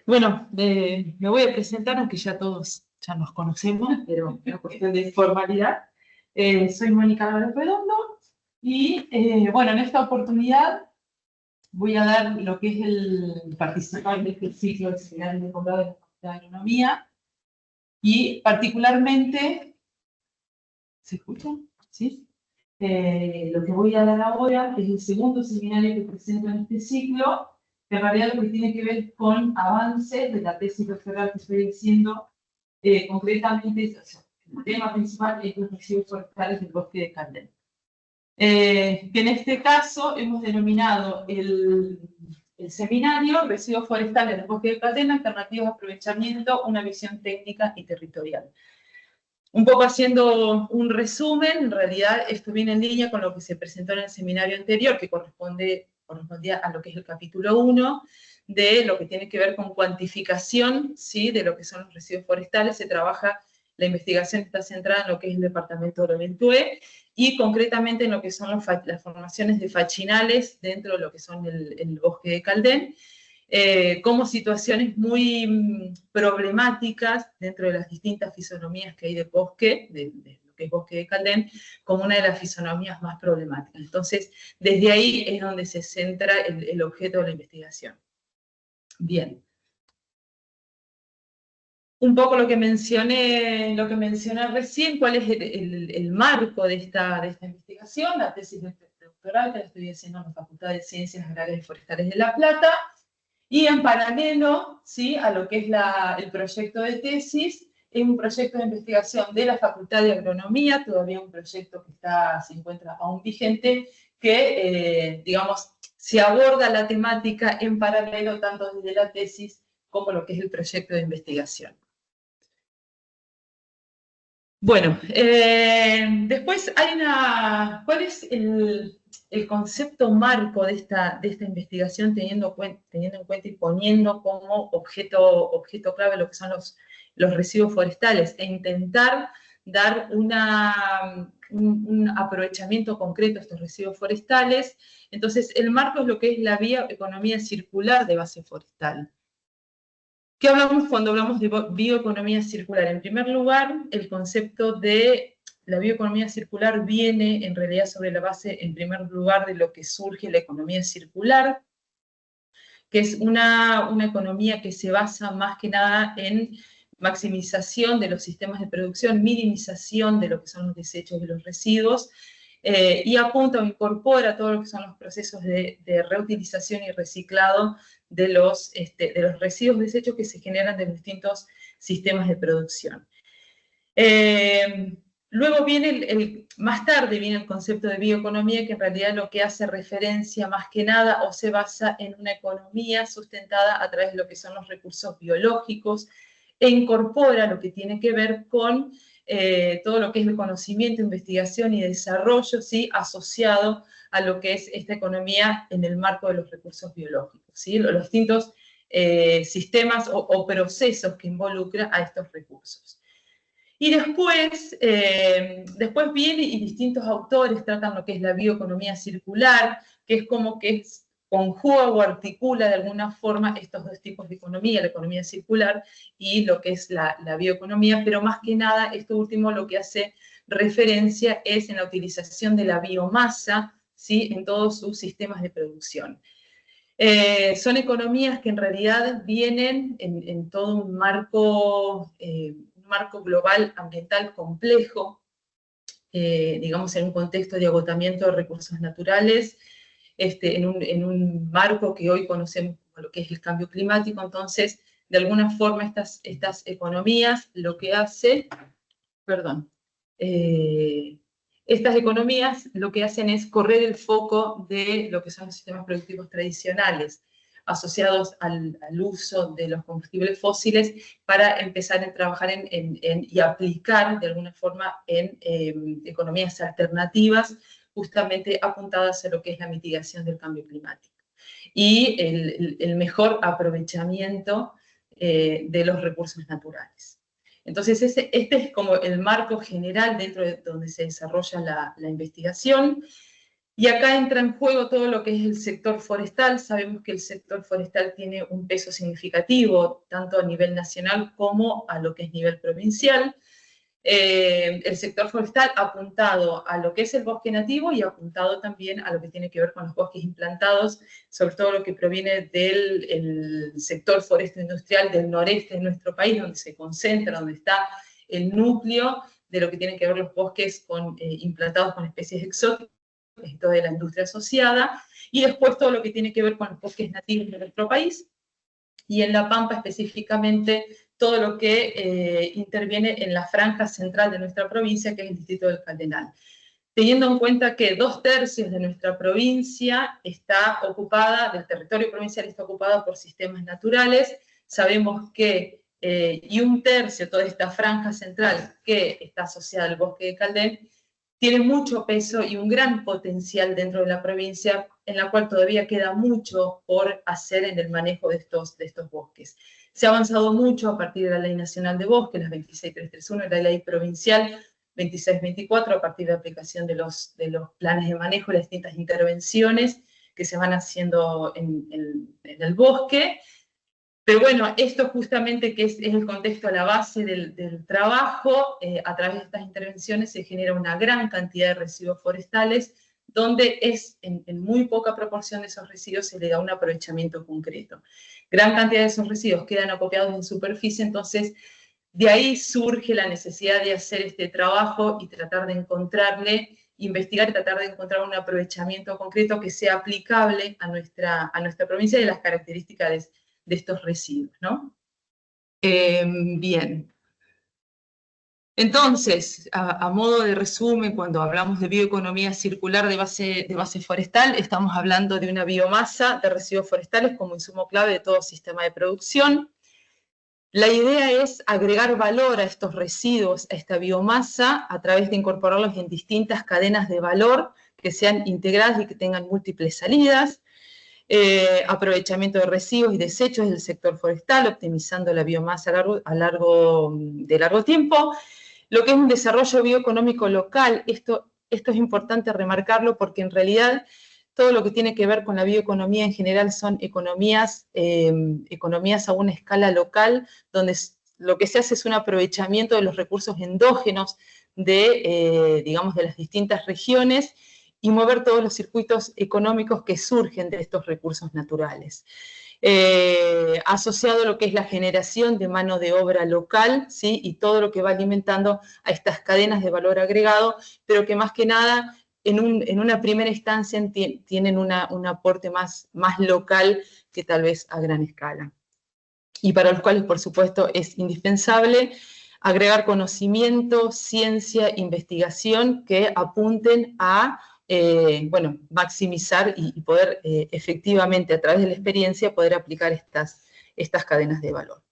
Bueno, me voy a presentar, aunque ya todos ya nos conocemos, pero es una cuestión de formalidad. Soy Mónica Álvarez Redondo y, bueno, en esta oportunidad voy a dar lo que es el participar de este ciclo de seminario de posgrado de la Facultad de Agronomía y particularmente, ¿se escucha? ¿Sí? Lo que voy a dar ahora es el segundo seminario que presento en este ciclo, que en realidad lo que tiene que ver con avances de la tesis doctoral que estoy haciendo, concretamente, o sea, el tema principal es los residuos forestales del bosque de Caldén. Que en este caso hemos denominado el seminario Residuos forestales del bosque de Caldén, alternativas de aprovechamiento, una visión técnica y territorial. Un poco haciendo un resumen, en realidad esto viene en línea con lo que se presentó en el seminario anterior, que correspondía a lo que es el capítulo 1, de lo que tiene que ver con cuantificación, ¿sí?, de lo que son los residuos forestales. Se trabaja, la investigación está centrada en lo que es el departamento de Oroventue, y concretamente en lo que son las formaciones de fachinales dentro de lo que son el bosque de Caldén, como situaciones muy problemáticas dentro de las distintas fisonomías que hay de bosque, de lo que es bosque de Caldén, como una de las fisonomías más problemáticas. Entonces, desde ahí es donde se centra el objeto de la investigación. Bien. Un poco lo que mencioné recién, cuál es el marco de esta investigación, la tesis doctoral que la estoy haciendo en la Facultad de Ciencias Agrarias y Forestales de La Plata. Y en paralelo, ¿sí?, a lo que es el proyecto de tesis, es un proyecto de investigación de la Facultad de Agronomía, todavía un proyecto que se encuentra aún vigente, que, digamos, se aborda la temática en paralelo tanto desde la tesis como lo que es el proyecto de investigación. Bueno, después hay ¿cuál es el concepto marco de esta investigación, teniendo en cuenta y poniendo como objeto clave lo que son los residuos forestales, e intentar dar un aprovechamiento concreto a estos residuos forestales? Entonces, el marco es lo que es la bioeconomía circular de base forestal. ¿Qué hablamos cuando hablamos de bioeconomía circular? En primer lugar, el concepto de la bioeconomía circular viene en realidad sobre la base, en primer lugar, de lo que surge la economía circular, que es una economía que se basa más que nada en maximización de los sistemas de producción, minimización de lo que son los desechos y los residuos, y apunta o incorpora todo lo que son los procesos de reutilización y reciclado de los residuos desechos que se generan de los distintos sistemas de producción. Luego viene, más tarde viene el concepto de bioeconomía, que en realidad lo que hace referencia más que nada o se basa en una economía sustentada a través de lo que son los recursos biológicos, e incorpora lo que tiene que ver con todo lo que es el conocimiento, investigación y desarrollo, ¿sí?, asociado a lo que es esta economía en el marco de los recursos biológicos, ¿sí?, los distintos sistemas o procesos que involucra a estos recursos. Y después viene, y distintos autores tratan lo que es la bioeconomía circular, que es como que conjuga o articula de alguna forma estos dos tipos de economía, la economía circular y lo que es la bioeconomía, pero más que nada esto último lo que hace referencia es en la utilización de la biomasa, ¿sí?, en todos sus sistemas de producción. Son economías que en realidad vienen en todo un marco global ambiental complejo, digamos en un contexto de agotamiento de recursos naturales, en un marco que hoy conocemos como lo que es el cambio climático. Entonces, de alguna forma estas economías lo que hacen, estas economías lo que hacen es correr el foco de lo que son los sistemas productivos tradicionales, asociados al uso de los combustibles fósiles, para empezar a trabajar y aplicar de alguna forma en economías alternativas, justamente apuntadas a lo que es la mitigación del cambio climático y el mejor aprovechamiento de los recursos naturales. Entonces, este es como el marco general dentro de donde se desarrolla la investigación. Y acá entra en juego todo lo que es el sector forestal. Sabemos que el sector forestal tiene un peso significativo, tanto a nivel nacional como a lo que es nivel provincial. El sector forestal ha apuntado a lo que es el bosque nativo y ha apuntado también a lo que tiene que ver con los bosques implantados, sobre todo lo que proviene del sector forestal industrial del noreste de nuestro país, donde se concentra, donde está el núcleo de lo que tiene que ver los bosques implantados con especies exóticas, esto de la industria asociada, y después todo lo que tiene que ver con los bosques nativos de nuestro país, y en La Pampa específicamente todo lo que interviene en la franja central de nuestra provincia, que es el distrito del Cardenal. Teniendo en cuenta que 2/3 de nuestra provincia está ocupada, del territorio provincial está ocupada por sistemas naturales, sabemos que, y 1/3, toda esta franja central que está asociada al bosque de Caldén, tiene mucho peso y un gran potencial dentro de la provincia, en la cual todavía queda mucho por hacer en el manejo de estos bosques. Se ha avanzado mucho a partir de la Ley Nacional de Bosques, la 26331, y la Ley Provincial 2624, a partir de la aplicación de los planes de manejo y las distintas intervenciones que se van haciendo en el bosque. Pero bueno, esto justamente que es el contexto, la base del trabajo, a través de estas intervenciones se genera una gran cantidad de residuos forestales, donde en muy poca proporción de esos residuos se le da un aprovechamiento concreto. Gran cantidad de esos residuos quedan acopiados en superficie, entonces de ahí surge la necesidad de hacer este trabajo y tratar de investigar y tratar de encontrar un aprovechamiento concreto que sea aplicable a nuestra provincia y a las características de estos residuos, ¿no? Bien. Entonces, a modo de resumen, cuando hablamos de bioeconomía circular de base forestal, estamos hablando de una biomasa de residuos forestales como insumo clave de todo sistema de producción. La idea es agregar valor a estos residuos, a esta biomasa, a través de incorporarlos en distintas cadenas de valor que sean integradas y que tengan múltiples salidas. Aprovechamiento de residuos y desechos del sector forestal, optimizando la biomasa de largo tiempo. Lo que es un desarrollo bioeconómico local, esto es importante remarcarlo porque en realidad todo lo que tiene que ver con la bioeconomía en general son economías a una escala local, donde lo que se hace es un aprovechamiento de los recursos endógenos digamos, de las distintas regiones, y mover todos los circuitos económicos que surgen de estos recursos naturales. Asociado a lo que es la generación de mano de obra local, ¿sí? Y todo lo que va alimentando a estas cadenas de valor agregado, pero que más que nada en una primera instancia tienen un aporte más local que tal vez a gran escala. Y para los cuales, por supuesto, es indispensable agregar conocimiento, ciencia, investigación que apunten a bueno, maximizar y poder efectivamente, a través de la experiencia, poder aplicar estas cadenas de valor.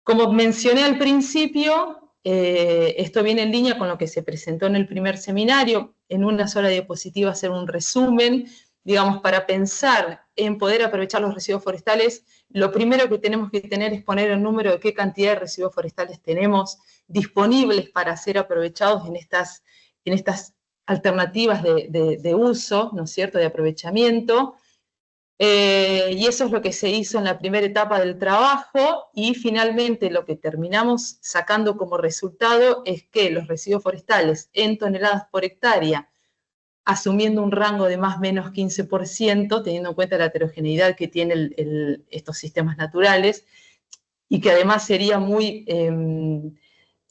Como mencioné al principio, esto viene en línea con lo que se presentó en el primer seminario. En una sola diapositiva hacer un resumen, digamos, para pensar en poder aprovechar los residuos forestales. Lo primero que tenemos que tener es poner el número de qué cantidad de residuos forestales tenemos disponibles para ser aprovechados en estas alternativas de uso, ¿no es cierto?, de aprovechamiento. Y eso es lo que se hizo en la primera etapa del trabajo, y finalmente lo que terminamos sacando como resultado es que los residuos forestales en toneladas por hectárea, asumiendo un rango de más o menos 15%, teniendo en cuenta la heterogeneidad que tienen estos sistemas naturales, y que además sería muy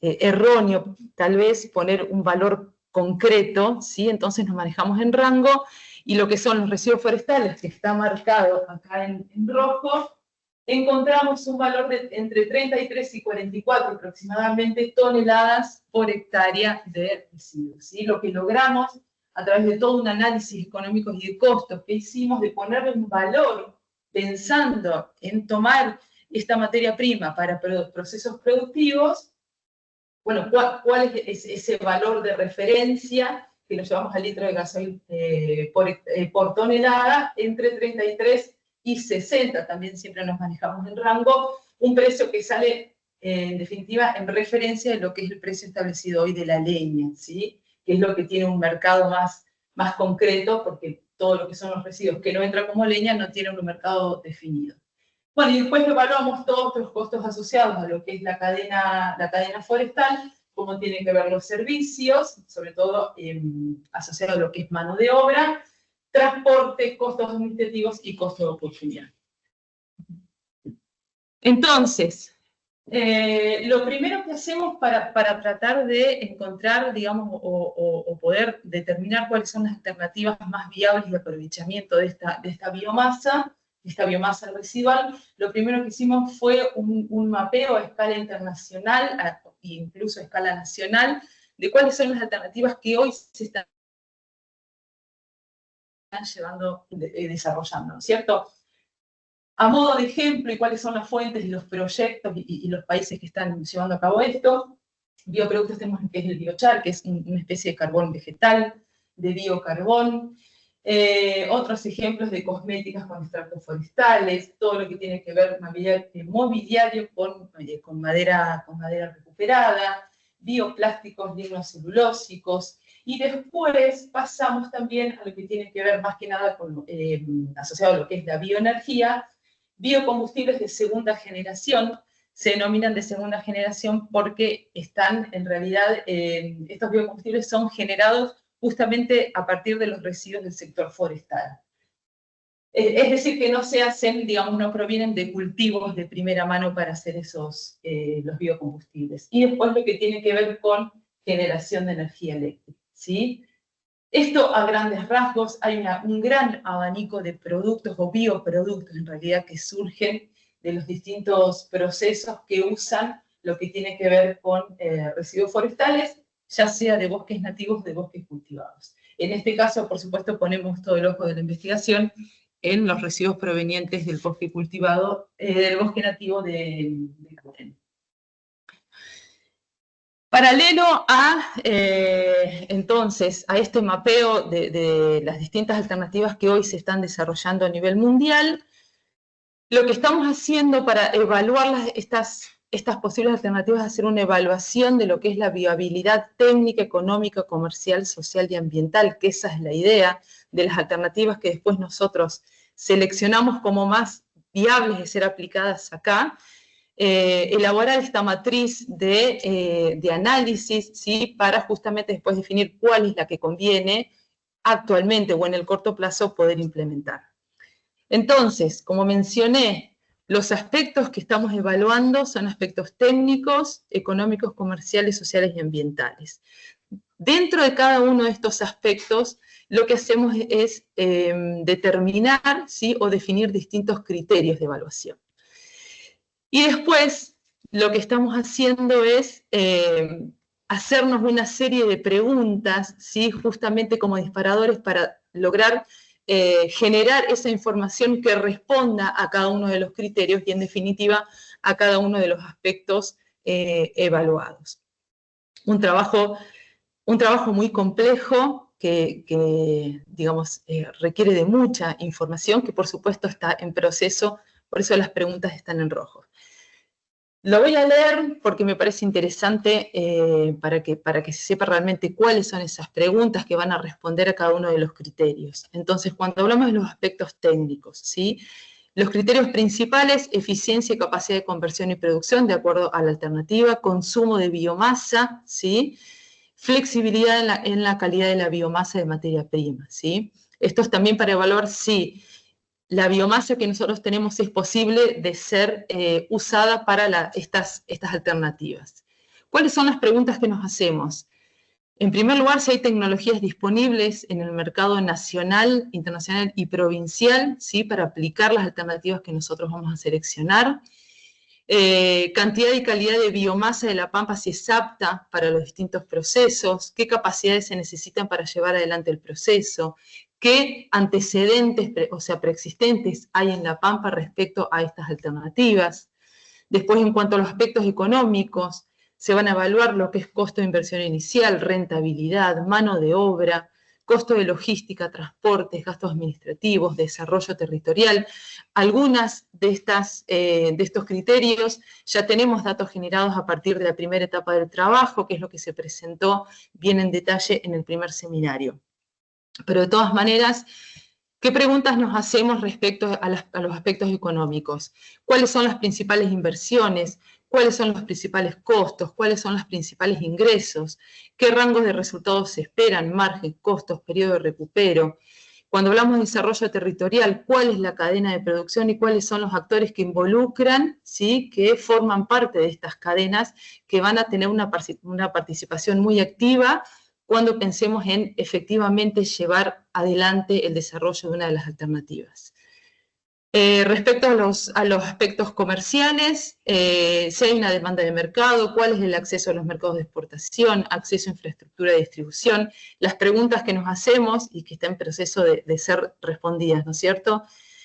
erróneo tal vez poner un valor concreto, ¿sí? Entonces nos manejamos en rango, y lo que son los residuos forestales, que está marcado acá en rojo, encontramos un valor de entre 33 y 44 aproximadamente toneladas por hectárea de residuos, ¿sí? Lo que logramos a través de todo un análisis económico y de costos que hicimos, de ponerle un valor pensando en tomar esta materia prima para procesos productivos. Bueno, ¿cuál es ese valor de referencia que nos llevamos al litro de gasoil por tonelada? Entre 33 y 60, también siempre nos manejamos en rango, un precio que sale, en definitiva, en referencia de lo que es el precio establecido hoy de la leña, ¿sí? Que es lo que tiene un mercado más más concreto, porque todo lo que son los residuos que no entran como leña no tienen un mercado definido. Bueno, y después evaluamos todos los costos asociados a lo que es la cadena forestal, cómo tienen que ver los servicios, sobre todo asociados a lo que es mano de obra, transporte, costos administrativos y costos de oportunidad. Entonces, lo primero que hacemos para tratar de encontrar, digamos, o poder determinar cuáles son las alternativas más viables de aprovechamiento de esta biomasa residual, lo primero que hicimos fue un mapeo a escala internacional e incluso a escala nacional de cuáles son las alternativas que hoy se están desarrollando, ¿no es cierto? A modo de ejemplo, y cuáles son las fuentes y los proyectos y los países que están llevando a cabo esto, bioproductos tenemos que es el biochar, que es una especie de carbón vegetal, de biocarbón. Otros ejemplos de cosméticas con extractos forestales, todo lo que tiene que ver mobiliario con madera recuperada, bioplásticos lignocelulósicos, y después pasamos también a lo que tiene que ver más que nada con, asociado a lo que es la bioenergía, biocombustibles de segunda generación. Se denominan de segunda generación porque están, en realidad, estos biocombustibles son generados justamente a partir de los residuos del sector forestal. Es decir, que no se hacen, digamos, no provienen de cultivos de primera mano para hacer los biocombustibles. Y después lo que tiene que ver con generación de energía eléctrica, ¿sí? Esto a grandes rasgos, hay un gran abanico de productos o bioproductos en realidad que surgen de los distintos procesos que usan lo que tiene que ver con residuos forestales, ya sea de bosques nativos o de bosques cultivados. En este caso, por supuesto, ponemos todo el ojo de la investigación en los residuos provenientes del bosque cultivado, del bosque nativo de Cuten. Paralelo a, entonces, a este mapeo de las distintas alternativas que hoy se están desarrollando a nivel mundial, lo que estamos haciendo para evaluar estas posibles alternativas es hacer una evaluación de lo que es la viabilidad técnica, económica, comercial, social y ambiental, que esa es la idea de las alternativas que después nosotros seleccionamos como más viables de ser aplicadas acá. Elaborar esta matriz de análisis, ¿sí? Para justamente después definir cuál es la que conviene actualmente o en el corto plazo poder implementar. Entonces, como mencioné, los aspectos que estamos evaluando son aspectos técnicos, económicos, comerciales, sociales y ambientales. Dentro de cada uno de estos aspectos, lo que hacemos es determinar, ¿sí? O definir distintos criterios de evaluación. Y después, lo que estamos haciendo es hacernos una serie de preguntas, ¿sí? Justamente como disparadores para lograr generar esa información que responda a cada uno de los criterios y, en definitiva, a cada uno de los aspectos evaluados. Un trabajo muy complejo que digamos, requiere de mucha información, que por supuesto está en proceso, por eso las preguntas están en rojo. Lo voy a leer porque me parece interesante para que se sepa realmente cuáles son esas preguntas que van a responder a cada uno de los criterios. Entonces, cuando hablamos de los aspectos técnicos, ¿sí? Los criterios principales: eficiencia y capacidad de conversión y producción de acuerdo a la alternativa, consumo de biomasa, ¿sí? Flexibilidad en la calidad de la biomasa de materia prima, ¿sí? Esto es también para evaluar si la biomasa que nosotros tenemos es posible de ser usada para estas alternativas. ¿Cuáles son las preguntas que nos hacemos? En primer lugar, si hay tecnologías disponibles en el mercado nacional, internacional y provincial, ¿sí? Para aplicar las alternativas que nosotros vamos a seleccionar. Cantidad y calidad de biomasa de la pampa, si es apta para los distintos procesos, qué capacidades se necesitan para llevar adelante el proceso, qué antecedentes, o sea, preexistentes hay en la pampa respecto a estas alternativas. Después, en cuanto a los aspectos económicos, se van a evaluar lo que es costo de inversión inicial, rentabilidad, mano de obra, costo de logística, transportes, gastos administrativos, desarrollo territorial. Algunas de estos criterios ya tenemos datos generados a partir de la primera etapa del trabajo, que es lo que se presentó bien en detalle en el primer seminario. Pero de todas maneras, ¿qué preguntas nos hacemos respecto a los aspectos económicos? ¿Cuáles son las principales inversiones? ¿Cuáles son los principales costos? ¿Cuáles son los principales ingresos? ¿Qué rangos de resultados se esperan? Margen, costos, periodo de recupero. Cuando hablamos de desarrollo territorial, ¿cuál es la cadena de producción y cuáles son los actores que involucran, ¿sí?, que forman parte de estas cadenas, que van a tener una participación muy activa cuando pensemos en efectivamente llevar adelante el desarrollo de una de las alternativas? Respecto a los aspectos comerciales, si hay una demanda de mercado, cuál es el acceso a los mercados de exportación, acceso a infraestructura de distribución, las preguntas que nos hacemos y que están en proceso de ser respondidas, ¿no es cierto?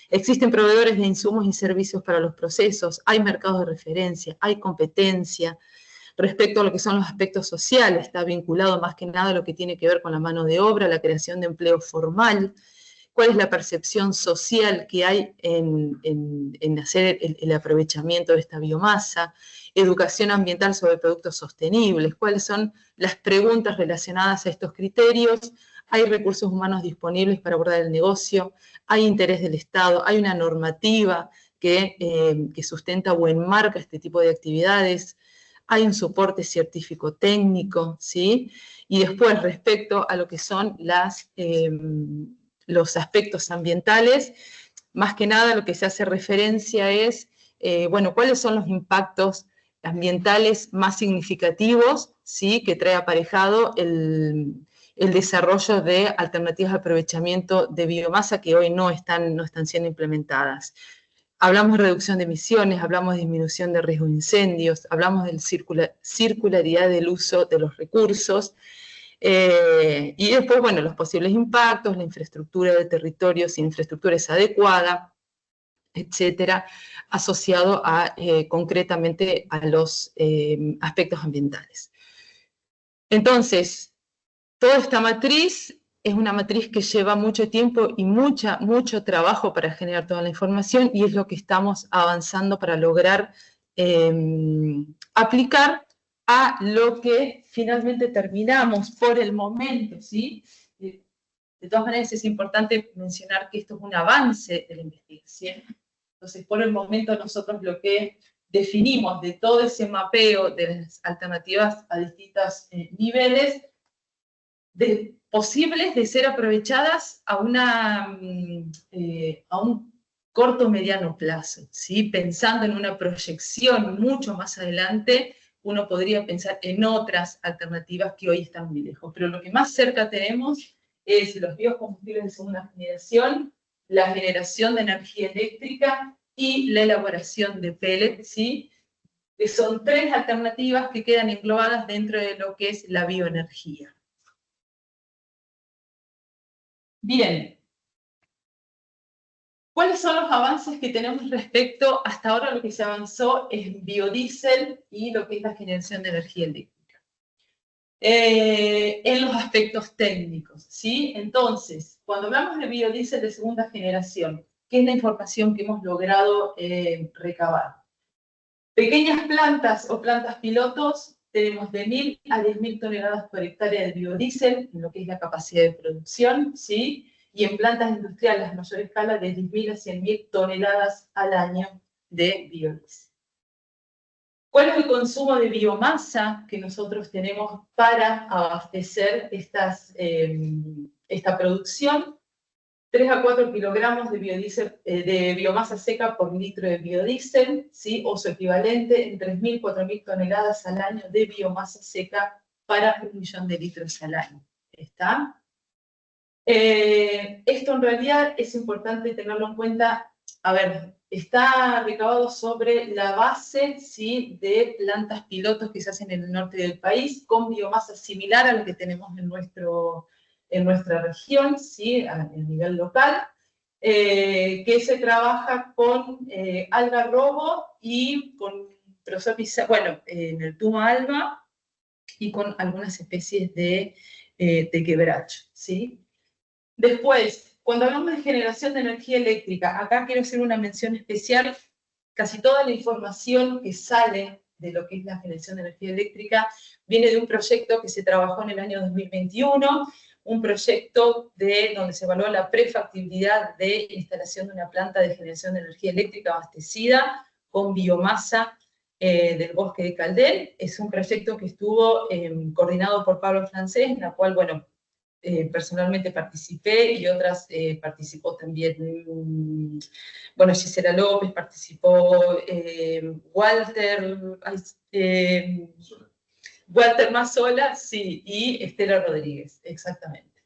Existen proveedores de insumos y servicios para los procesos, hay mercados de referencia, hay competencia. Respecto a lo que son los aspectos sociales, está vinculado más que nada a lo que tiene que ver con la mano de obra, la creación de empleo formal. ¿Cuál es la percepción social que hay en hacer el aprovechamiento de esta biomasa? Educación ambiental sobre productos sostenibles. ¿Cuáles son las preguntas relacionadas a estos criterios? ¿Hay recursos humanos disponibles para abordar el negocio? ¿Hay interés del Estado? ¿Hay una normativa que sustenta o enmarca este tipo de actividades? ¿Hay un soporte científico técnico? ¿Sí? Y después, respecto a lo que son los aspectos ambientales, más que nada lo que se hace referencia es, bueno, cuáles son los impactos ambientales más significativos, ¿sí?, que trae aparejado el desarrollo de alternativas de aprovechamiento de biomasa que hoy no están siendo implementadas. Hablamos de reducción de emisiones, hablamos de disminución de riesgo de incendios, hablamos de circularidad del uso de los recursos, y después, bueno, los posibles impactos, la infraestructura de territorio, si la infraestructura es adecuada, etcétera, asociado concretamente a los aspectos ambientales. Entonces, toda esta matriz es una matriz que lleva mucho tiempo y mucho trabajo para generar toda la información, y es lo que estamos avanzando para lograr aplicar a lo que finalmente terminamos por el momento, ¿sí? De todas maneras es importante mencionar que esto es un avance de la investigación. Entonces, por el momento nosotros lo que definimos de todo ese mapeo de las alternativas a distintos niveles posibles de ser aprovechadas a un corto o mediano plazo, ¿sí? Pensando en una proyección mucho más adelante, uno podría pensar en otras alternativas que hoy están muy lejos, pero lo que más cerca tenemos es los biocombustibles de segunda generación, la generación de energía eléctrica y la elaboración de pellets, ¿sí?, que son tres alternativas que quedan englobadas dentro de lo que es la bioenergía. Bien, ¿cuáles son los avances que tenemos respecto hasta ahora lo que se avanzó en biodiesel y lo que es la generación de energía eléctrica? En los aspectos técnicos, ¿sí? Entonces, cuando hablamos de biodiesel de segunda generación, ¿qué es la información que hemos logrado recabar? Pequeñas plantas o plantas pilotos, tenemos de 1.000 a 10.000 toneladas por hectárea de biodiesel, en lo que es la capacidad de producción, ¿sí? Y en plantas industriales a mayor escala, de 10.000 a 100.000 toneladas al año de biodiesel. ¿Cuál es el consumo de biomasa que nosotros tenemos para abastecer esta producción? 3 a 4 kilogramos de biomasa seca por litro de biodiesel, ¿sí?, o su equivalente en 3.000 a 4.000 toneladas al año de biomasa seca para 1 millón de litros al año. ¿Está? Esto en realidad es importante tenerlo en cuenta. A ver, está recabado sobre la base, ¿sí?, de plantas pilotos que se hacen en el norte del país, con biomasa similar a la que tenemos en nuestra región, ¿sí?, a nivel local, que se trabaja con algarrobo y con prosopis, bueno, en el tuma alba, y con algunas especies de quebracho, ¿sí? Después, cuando hablamos de generación de energía eléctrica, acá quiero hacer una mención especial. Casi toda la información que sale de lo que es la generación de energía eléctrica viene de un proyecto que se trabajó en el año 2021 un proyecto donde se evaluó la prefactibilidad de instalación de una planta de generación de energía eléctrica abastecida con biomasa del bosque de Caldel. Es un proyecto que estuvo coordinado por Pablo Francés, en la cual, bueno, personalmente participé y otras participó también, bueno, Gisela López, participó Walter Mazzola, sí, y Estela Rodríguez, exactamente.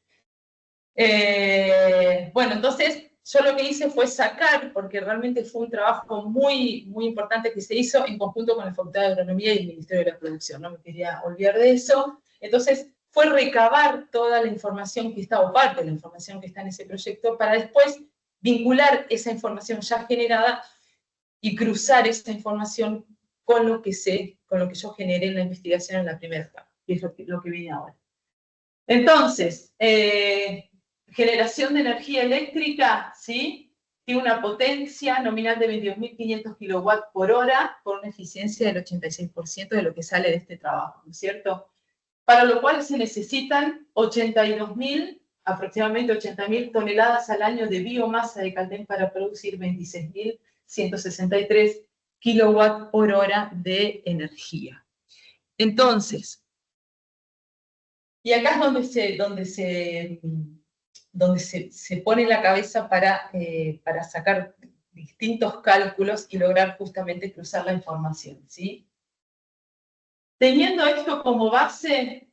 Bueno, entonces yo lo que hice fue sacar, porque realmente fue un trabajo muy, muy importante que se hizo en conjunto con la Facultad de Agronomía y el Ministerio de la Producción, no me quería olvidar de eso. Entonces fue recabar toda la información que está, o parte de la información que está en ese proyecto, para después vincular esa información ya generada y cruzar esa información con lo que yo generé en la investigación en la primera etapa, que es lo que viene ahora. Entonces, generación de energía eléctrica, ¿sí? Tiene una potencia nominal de 22.500 kW por hora, por una eficiencia del 86% de lo que sale de este trabajo, ¿no es cierto? Para lo cual se necesitan 82.000, aproximadamente 80.000 toneladas al año de biomasa de Caldén para producir 26.163 kW por hora de energía. Entonces, y acá es donde se pone la cabeza para sacar distintos cálculos y lograr justamente cruzar la información, ¿sí? Teniendo esto como base,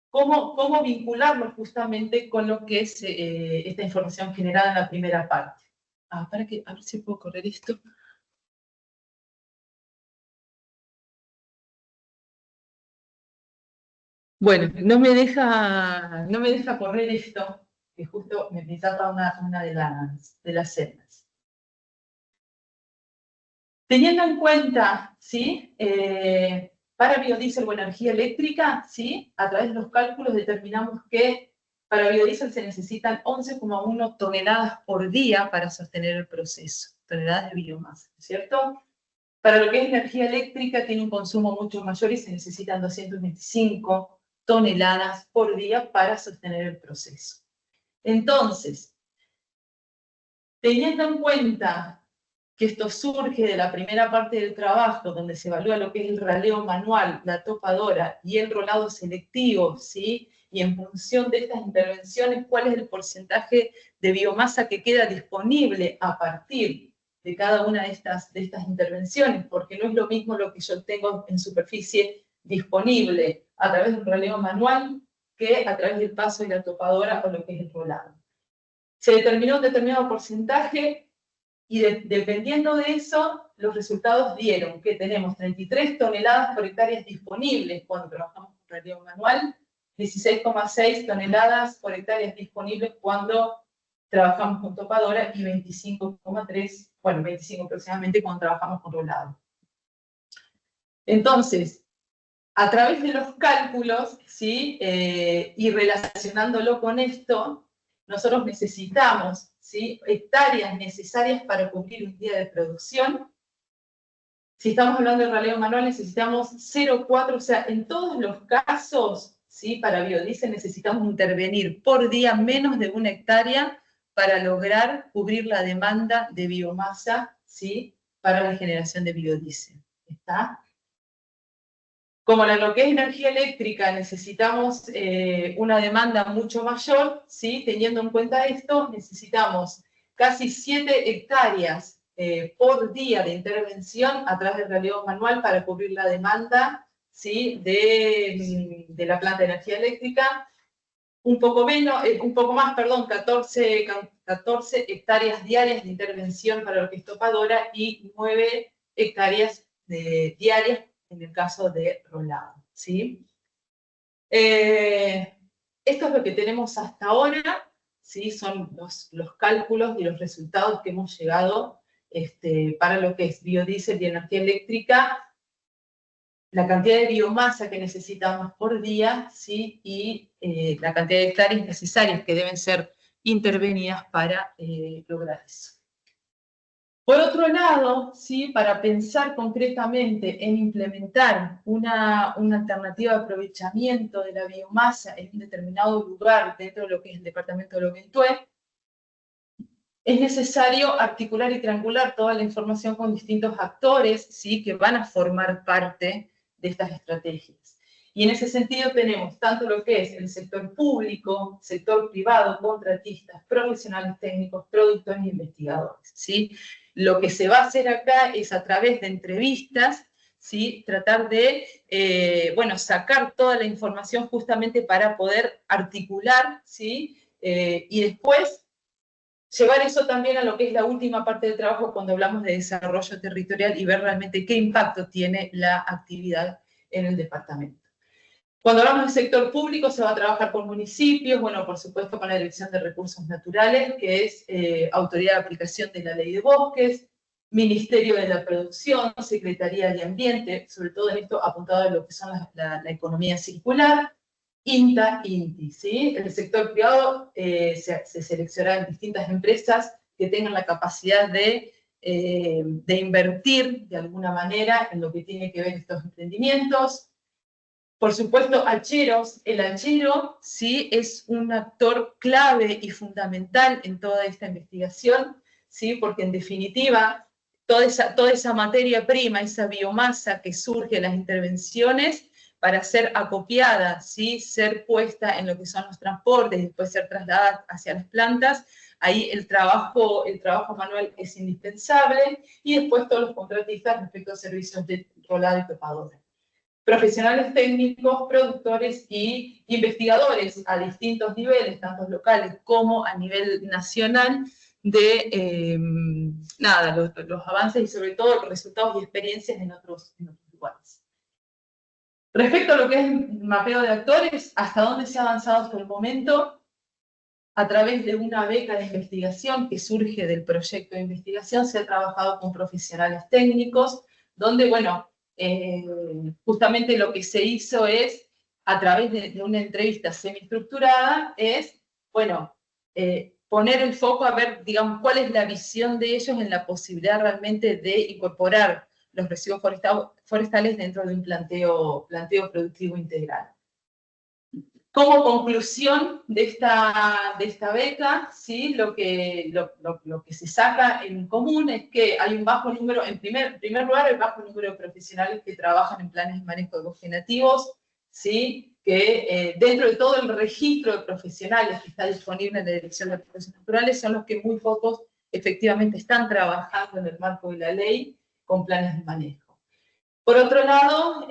¿cómo vincularlo justamente con lo que es esta información generada en la primera parte? A ver si puedo correr esto. Bueno, no me deja correr esto, que justo me tapa una de las celdas. Teniendo en cuenta, ¿sí? Para biodiesel o energía eléctrica, ¿sí? A través de los cálculos determinamos que para biodiesel se necesitan 11,1 toneladas por día para sostener el proceso, toneladas de biomasa, ¿cierto? Para lo que es energía eléctrica tiene un consumo mucho mayor y se necesitan 225 toneladas por día para sostener el proceso. Entonces, teniendo en cuenta que esto surge de la primera parte del trabajo, donde se evalúa lo que es el raleo manual, la topadora y el rolado selectivo, ¿sí? Y en función de estas intervenciones, cuál es el porcentaje de biomasa que queda disponible a partir de cada una de estas intervenciones, porque no es lo mismo lo que yo tengo en superficie disponible a través del raleo manual que a través del paso de la topadora o lo que es el rolado. Se determinó un determinado porcentaje y dependiendo de eso, los resultados dieron que tenemos 33 toneladas por hectárea disponibles cuando trabajamos con raleo manual, 16,6 toneladas por hectárea disponibles cuando trabajamos con topadora y 25,3, bueno, 25 aproximadamente cuando trabajamos con rolado. Entonces, a través de los cálculos, ¿sí? Y relacionándolo con esto, nosotros necesitamos, ¿sí? Hectáreas necesarias para cumplir un día de producción. Si estamos hablando de raleo manual, necesitamos 0,4, o sea, en todos los casos, ¿sí? Para biodiesel necesitamos intervenir por día menos de 1 hectárea para lograr cubrir la demanda de biomasa, ¿sí? Para la generación de biodiesel. ¿Está? Como en lo que es energía eléctrica necesitamos una demanda mucho mayor, ¿sí? Teniendo en cuenta esto, necesitamos casi 7 hectáreas por día de intervención a través del raleo manual para cubrir la demanda, ¿sí? de la planta de energía eléctrica. Un poco más, 14 hectáreas diarias de intervención para lo que es topadora y 9 hectáreas diarias en el caso de rolado, ¿sí? Esto es lo que tenemos hasta ahora, ¿sí? Son los cálculos y los resultados que hemos llegado para lo que es biodiesel y energía eléctrica, la cantidad de biomasa que necesitamos por día, ¿sí? Y la cantidad de hectáreas necesarias que deben ser intervenidas para lograr eso. Por otro lado, ¿sí? Para pensar concretamente en implementar una alternativa de aprovechamiento de la biomasa en un determinado lugar dentro de lo que es el departamento de Loventué, es necesario articular y triangular toda la información con distintos actores, ¿sí? Que van a formar parte de estas estrategias. Y en ese sentido tenemos tanto lo que es el sector público, sector privado, contratistas, profesionales técnicos, productores e investigadores, ¿sí? Lo que se va a hacer acá es a través de entrevistas, ¿sí? Tratar de, bueno, sacar toda la información justamente para poder articular, ¿sí? Y después llevar eso también a lo que es la última parte del trabajo cuando hablamos de desarrollo territorial y ver realmente qué impacto tiene la actividad en el departamento. Cuando hablamos del sector público se va a trabajar con municipios, bueno, por supuesto con la Dirección de Recursos Naturales, que es Autoridad de Aplicación de la Ley de Bosques, Ministerio de la Producción, Secretaría de Ambiente, sobre todo en esto apuntado a lo que son la economía circular, INTA, INTI, ¿sí? El sector privado se seleccionará distintas empresas que tengan la capacidad de invertir de alguna manera en lo que tiene que ver estos emprendimientos. Por supuesto, hacheros. El hachero sí es un actor clave y fundamental en toda esta investigación, ¿sí? Porque en definitiva, toda esa materia prima, esa biomasa que surge de las intervenciones, para ser acopiada, ¿sí? Ser puesta en lo que son los transportes, después ser trasladada hacia las plantas, ahí el trabajo manual es indispensable, y después todos los contratistas respecto a servicios de rolado y topadora. Profesionales técnicos, productores y investigadores a distintos niveles, tanto locales como a nivel nacional, de los avances y sobre todo los resultados y experiencias en otros lugares. Respecto a lo que es el mapeo de actores, hasta dónde se ha avanzado hasta el momento, a través de una beca de investigación que surge del proyecto de investigación, se ha trabajado con profesionales técnicos, donde, bueno, justamente lo que se hizo es, a través de una entrevista semiestructurada, es, bueno, poner el foco a ver, digamos, cuál es la visión de ellos en la posibilidad realmente de incorporar los residuos forestales dentro de un planteo productivo integral. Como conclusión de esta beca, ¿sí? Lo que se saca en común es que hay un bajo número, en primer lugar, el bajo número de profesionales que trabajan en planes de manejo de bosques nativos, ¿sí? Que dentro de todo el registro de profesionales que está disponible en la Dirección de Recursos Naturales, son los que muy pocos efectivamente están trabajando en el marco de la ley con planes de manejo. Por otro lado,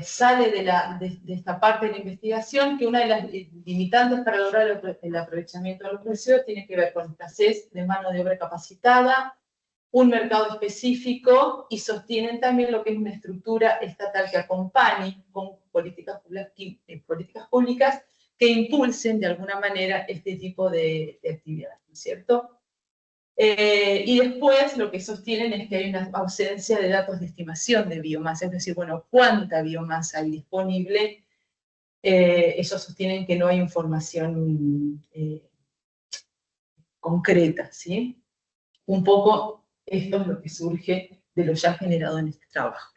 sale de esta parte de la investigación que una de las limitantes para lograr el aprovechamiento de los residuos tiene que ver con escasez de mano de obra capacitada, un mercado específico, y sostienen también lo que es una estructura estatal que acompañe con políticas públicas que impulsen de alguna manera este tipo de actividades, ¿no es cierto? Y después lo que sostienen es que hay una ausencia de datos de estimación de biomasa, es decir, bueno, ¿cuánta biomasa hay disponible? Ellos sostienen que no hay información concreta, ¿sí? Un poco esto es lo que surge de lo ya generado en este trabajo.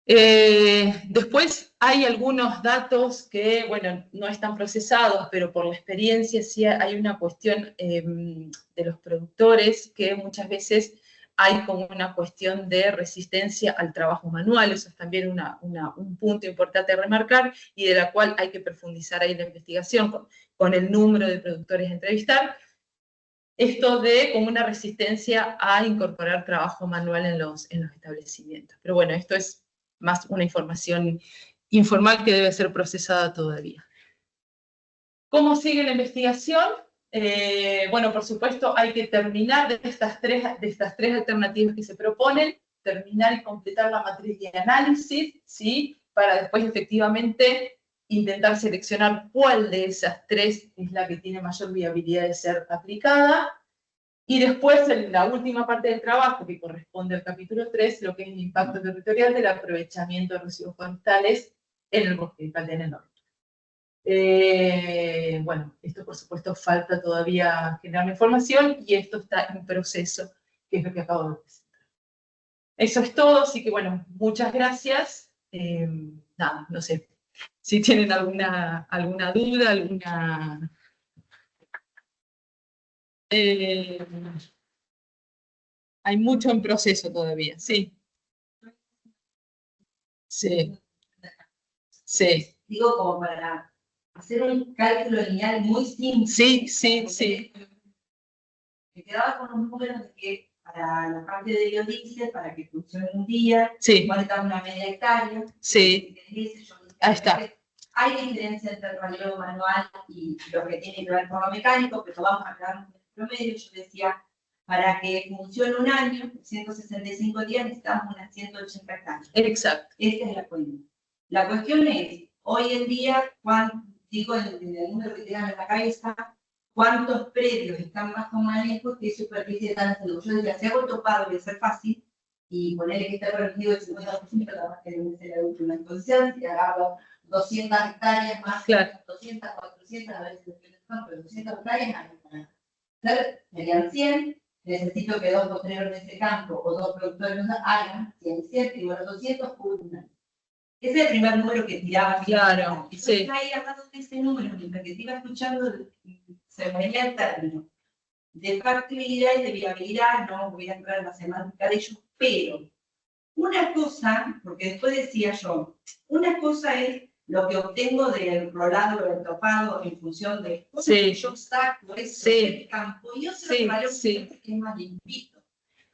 Después hay algunos datos que, bueno, no están procesados, pero por la experiencia sí hay una cuestión de los productores que muchas veces hay como una cuestión de resistencia al trabajo manual. Eso es también un punto importante a remarcar y de la cual hay que profundizar ahí la investigación con el número de productores a entrevistar. Esto de como una resistencia a incorporar trabajo manual en los establecimientos. Pero bueno, esto es más una información informal que debe ser procesada todavía. ¿Cómo sigue la investigación? Bueno, por supuesto, hay que terminar de estas tres alternativas que se proponen, terminar y completar la matriz de análisis, ¿sí? Para después efectivamente intentar seleccionar cuál de esas tres es la que tiene mayor viabilidad de ser aplicada. Y después, en la última parte del trabajo, que corresponde al capítulo 3, lo que es el impacto territorial del aprovechamiento de residuos forestales en el bosque de Caldera Norte. Bueno, esto por supuesto falta todavía generar información y esto está en proceso, que es lo que acabo de presentar. Eso es todo, así que bueno, muchas gracias. Nada, no sé si tienen alguna duda, alguna... hay mucho en proceso todavía, sí. Sí, sí. Digo, como para hacer un cálculo lineal muy simple. Sí, sí, sí. Me quedaba con los números de que para la parte de biodiesel, para que funcione un día, sí. cuál está una media hectárea. Sí. Ahí está. Hay diferencia entre el raleo manual y lo que tiene que ver con lo mecánico, pero vamos a quedar un promedio. Yo decía, para que funcione un año, 165 días, necesitamos unas 180 hectáreas. Exacto. Esa es la cuenta. La cuestión es, hoy en día, digo en el número que tengan en la cabeza, ¿cuántos predios están más o menos lejos? ¿Qué superficie están haciendo? Yo decía, si hago topado, voy a ser fácil, y ponerle que está permitido el 50%, capaz que debe ser la última exposición, si agarro 200 hectáreas más, claro. 200, 400, a veces pero 200 hectáreas, serían 100, necesito que 2 postreros en ese campo o 2 productores hagan 100, y bueno, 200 por un año. Ese es el primer número que tiraba. Claro, sí. Ahí hablando de ese número, mientras que te iba escuchando, se venía el término de factibilidad y de viabilidad. No voy a entrar en la semántica de ellos, pero una cosa, porque después decía yo, una cosa es lo que obtengo del rolado o del topado en función de cómo yo saco eso del campo, y otro valor que es más limpito.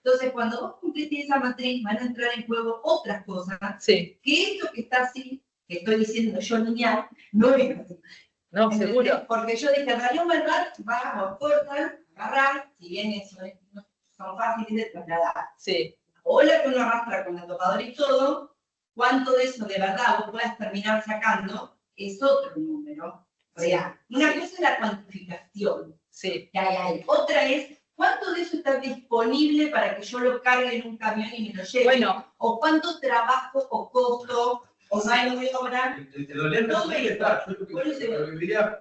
Entonces, cuando vos cumplís esa matriz, van a entrar en juego otras cosas, que esto que está así, que estoy diciendo yo lineal, no es así. No, seguro. Porque yo dije, radio verdad, va a cortar, agarrar, si bien eso son fáciles de trasladar. Sí. O la que uno arrastra con la topadora y todo, cuánto de eso de verdad vos puedas terminar sacando, es otro número real. Una cosa es la cuantificación que hay ahí. Otra es cuánto de eso está disponible para que yo lo cargue en un camión y me lo lleve. Bueno. O cuánto trabajo o costo o mano de obra. Todo está. Yo lo que diría,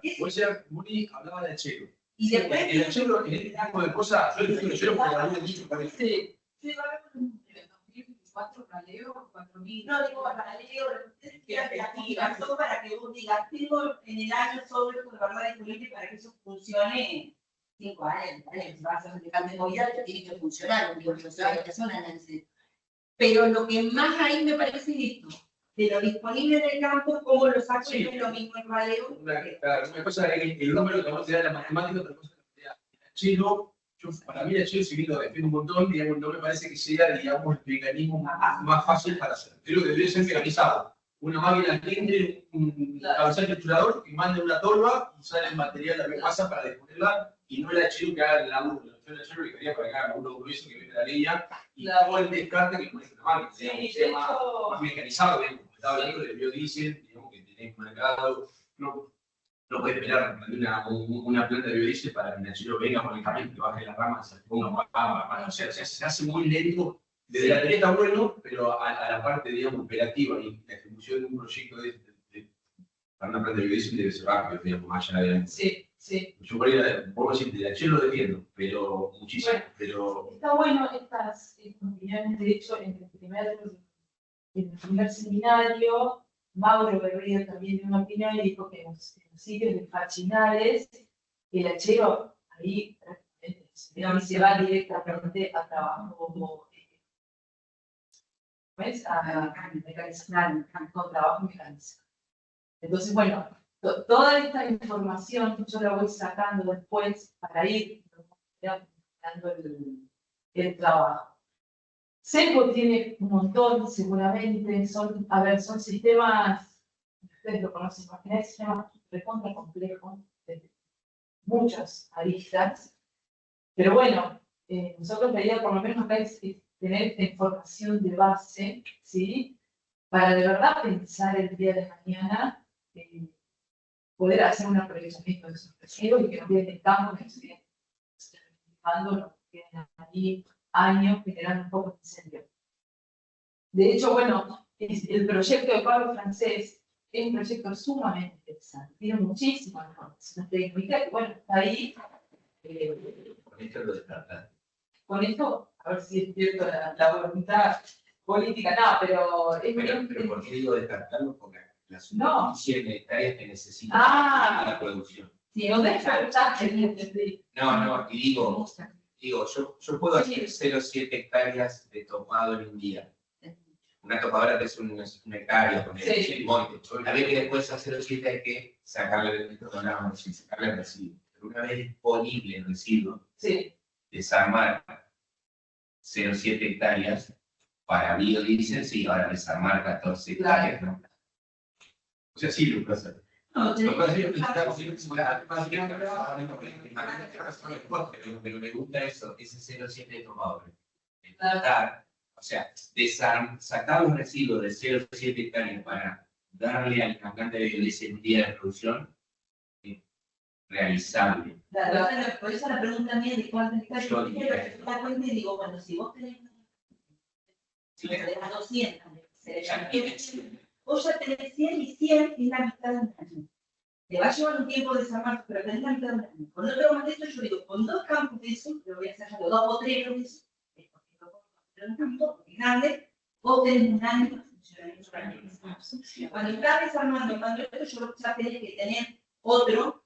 Moni hablaba de chelo. Y después. El chelo, en este tipo de cosas, yo digo chelo porque la vida mucho parece. Sí. Sí, va a haber un 2024 raleo, 4.000. No, digo raleo, la para que vos digas, tengo en el año sobre de verdad disponible para que eso funcione 5 años, va a ser un cambio de movilidad, tiene que funcionar, digo, que es un análisis. Pero lo que más ahí me parece es esto, de lo disponible en el campo, cómo lo saco, y no es lo mismo el raleo. Una cosa es el número que vamos a dar la matemática, otra cosa es el chelo. Para mí el chelo, si bien lo defiendo un montón, digamos, no me parece que sea, digamos, el mecanismo más fácil para hacer. Creo que debería ser mecanizado. Una máquina que entre, un cabezal triturador que mande una torba y sale el material a la que pasa para disponerla, y no el chelo que haga el laburo. Yo el chelo que quería para que haga el laburo grueso que viene de la línea, y todo el descarte que maneja la máquina, digamos, sea más mecanizado, digamos. Estaba hablando del biodiesel, digamos, que tenés un mercado. No puede esperar una planta de biodiesel para que el chelo venga con el camión que baje las ramas, se ponga o sea, se hace muy lento. Desde la teoría está bueno, pero a la parte, digamos, operativa y la ejecución de un proyecto para una planta de biodiesel debe ser rápido, digamos, más allá de... Sí, sí. Yo por ahí, puedo decir, el chelo lo defiendo, pero muchísimo. Bueno, pero... Está bueno estas opiniones, de hecho, en el primer seminario, Mauro Berrío también dio una opinión y dijo que en los sitios de fachinales, el hachero ahí se va directamente a trabajo, ¿ves? A mecanizar, con trabajo mecanizado. Entonces, bueno, toda esta información yo la voy sacando después para ir dando el trabajo. Seco tiene un montón, seguramente, son sistemas, ustedes lo conocen, imaginar sistemas recontra complejos, de muchas aristas, pero bueno, nosotros la idea por lo menos acá es tener información de base, ¿sí? Para de verdad pensar el día de mañana, poder hacer una proyección de esos residuos y que no queden en campo, que no se queden no queden ahí años generando un poco de incendio. De hecho, bueno, el proyecto de Pablo Francés es un proyecto sumamente interesante, tiene muchísimas información técnica, y bueno, está ahí. Con esto lo descartan. Con esto, a ver si es cierto la voluntad política, no, pero es Pero ¿por qué digo descartarlo? Porque la No. superficie de hectáreas que necesita Ah. la producción. si no descartaste, No, y digo, yo puedo hacer 0,7 hectáreas de topado en un día. Una topadora que es una hectárea, con el monte. Una vez que después hacer 0,7 hay que sacarle el residuo. Pero una vez disponible el residuo, desarmar 0,7 hectáreas para biodiesel, sí, ahora desarmar 14 hectáreas, ¿no? O sea, sí lo puede hacer. No, pero me gusta eso, ese 0,7 de tomador. O sea, sacar los residuos de 0,7 hectáreas para darle al cantante de biodiesel un día de producción, realizable. Por eso la pregunta mía de cuántas hectáreas, yo la cuenta y digo, bueno, si vos tenés a 200, vos ya tenés 100 y 100 es la mitad de un año. Te va a llevar un tiempo desarmar, pero tenés la mitad de un año. Cuando tengo más de esto, yo digo, con 2 campos de eso, lo voy a hacer yo, 2 o 3 de eso, es porque no puedo hacer un campo, porque grande, vos tenés un año de funcionamiento. Cuando estás desarmando, cuando esto, yo ya tenés que tener otro.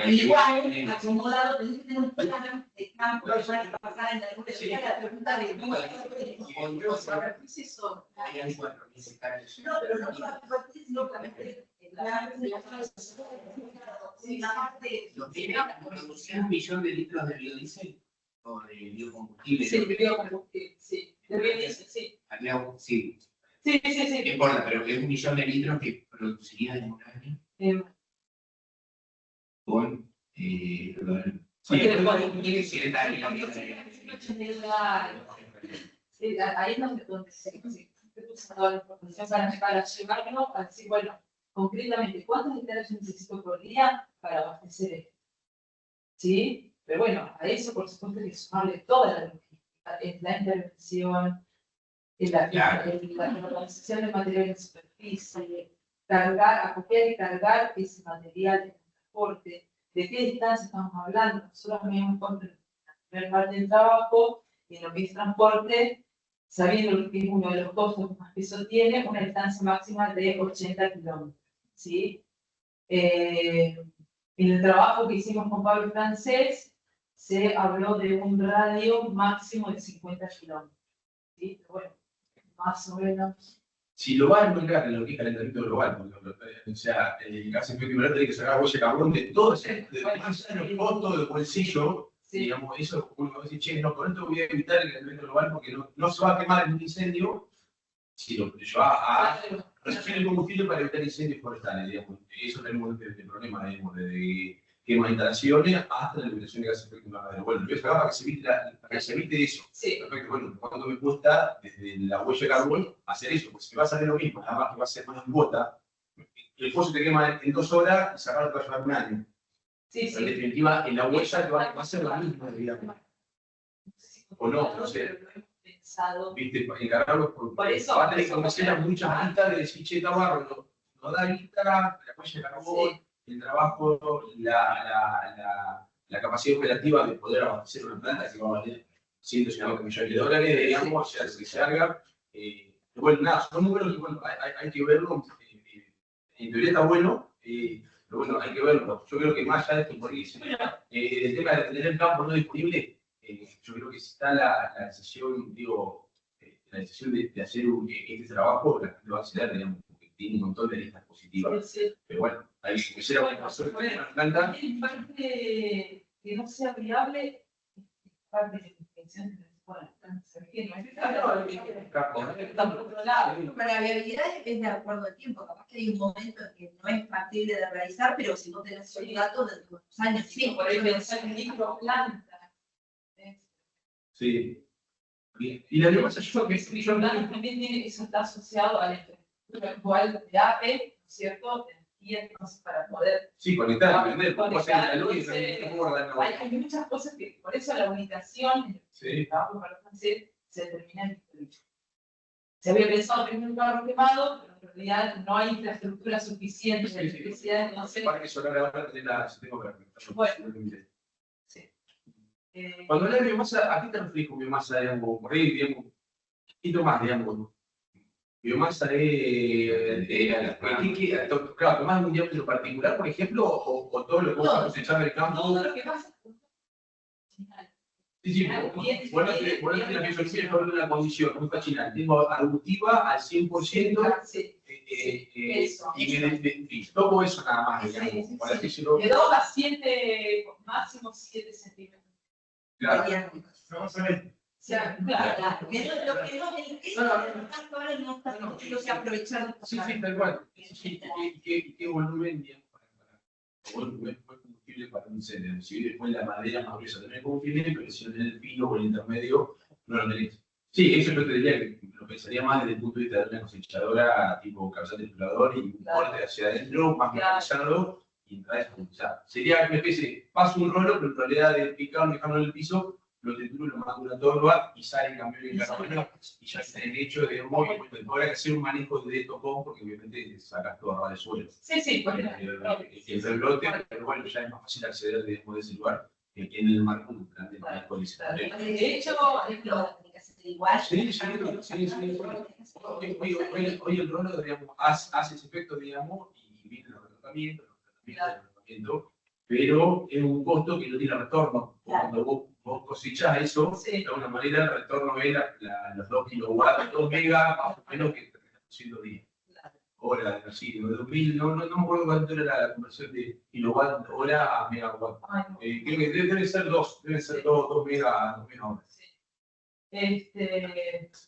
Igual, acomodado, tenés que tener un plano de campo que van a pasar en la pregunta de cómo es eso. No, pero no solo sino también ¿Un millón de litros de biodiesel o de biocombustible? Sí, de biocombustible, sí. De biodiesel, sí. Sí. Sí. No importa, pero es 1 millón de litros que produciría en un año. Con ahí es donde se puso toda la información para llevarlo a decir, bueno, concretamente, ¿cuántas hectáreas yo necesito por día para abastecer esto? ¿Sí? Pero bueno, a eso por supuesto hay que sumarle toda la logística, la intervención, la organización de material en superficie, acopiar y cargar ese material en transporte. ¿De qué distancia estamos hablando? Nosotros me encuentro en la primera parte del trabajo y en lo que es transporte, sabiendo que es uno de los costos que más peso tiene, una distancia máxima de 80 kilómetros. ¿Sí? En el trabajo que hicimos con Pablo Francés, se habló de un radio máximo de 50 kilómetros. ¿Sí? Pero bueno, más o menos. Si lo va a encontrar en lo que es calentamiento global, o sea, el gas efecto invernadero tiene que sacar huella de carbón de todo ese, más allá de los costos del bolsillo, digamos, eso, uno va a decir, che, no, con esto voy a evitar el calentamiento global porque no se va a quemar en un incendio, si lo lleva a reducir el combustible para evitar incendios forestales, digamos. Eso tenemos el problema, digamos, de quema de instalaciones hasta la eliminación de gases de efecto invernadero. Bueno, lo voy a sacar para que se evite eso. Sí. Perfecto, bueno, ¿cuánto me cuesta desde la huella de carbón hacer eso? Pues si me va a salir lo mismo, nada más que va a ser más en cuota, el pozo te quema en 2 horas y sacarlo te va a llevar un año. Pero en definitiva, en la huella va a ser lo mismo, digamos. O no sé. Viste, encargarlo por eso. Va a tener que conocer a muchas listas de decir, che, Tabarro, no da lista, la huella de carbón, el trabajo, la capacidad operativa de poder abastecer una planta que va a valer 150 millones de dólares, digamos, ya se larga. Bueno, nada, son números que bueno, hay que verlo. En teoría está bueno, pero bueno, hay que verlo. Yo creo que más allá de esto, porque el tema de tener el campo no disponible, yo creo que si está la decisión, digo, la decisión de hacer este trabajo, la gente va a acceder, digamos, porque tiene un montón de listas positivas. Sí. Pero bueno, ahí que será una persona que una planta. Parte que no sea viable, parte de la intención de para la viabilidad es de acuerdo al tiempo, capaz que hay un momento en que no es factible de realizar, pero si no tenés el dato de los años, sí, por eso es un microplanta. Sí. Y la biomasa, yo que es microplanta también tiene, eso está asociado a la infraestructura actual de APE, ¿no es cierto? Y entonces para poder conectar, aprender, hay muchas cosas que, por eso la ubicación del trabajo para francés se termina en esto. Se había pensado primero un carro quemado, pero en realidad no hay infraestructura suficiente de electricidad, entonces... Parque solar ahora tenés la... Tengo que ver. Bueno. Sí. Cuando hablas de biomasa, ¿a qué te refieres con biomasa? Digamos, por ahí, digamos, un poquito más, digamos. Biomasa es... claro, tomás un diámetro particular, por ejemplo, o todo lo que vos vas a cosechar del campo. Todo lo que pasa... Sí, bueno, tenés la biología de una condición muy fascinante. Tengo arbustiva al 100%, y toco eso nada más, digamos, para decirlo. De 2 a 7, máximo 7 centímetros. Claro. O sea, claro. Lo que no ahora no está pudiéndose aprovechar. Sí, tal cual. ¿Qué volumen, digamos, volumen fue combustible para un incendio? Si después la madera más gruesa también es combustible, pero si no tenés el filo o el intermedio, no lo tenés. Sí, eso yo te diría que lo pensaría más desde el punto de vista de una cosechadora tipo cabezal de explorador y un corte hacia adentro, más mecanizado, y entrar a utilizar. Sería una especie de paso un rollo, pero en realidad de picarlo, dejarlo en el piso, lo trituro, lo mando una torba y sale en cambio de carbono y ya está en hecho de movimiento. Ahora hay que hacer un manejo de topón porque obviamente sacas todo de suelo. Sí, pues el rebrote, pero bueno, ya es más fácil acceder de ese lugar que tiene el marco un grande manejo de de hecho, igual. Hoy el rolo, digamos, hace ese efecto, digamos, y viene el tratamiento, pero es un costo que no tiene retorno. Cuando vos cosechás eso, de alguna manera el retorno es los 2 kilowatts, 2 megas, más o menos que te estás haciendo 10. Hora, así, de 2000, no me acuerdo cuánto era la conversión de kilowatt hora a megawatt. Creo que deben ser 2 megas hora.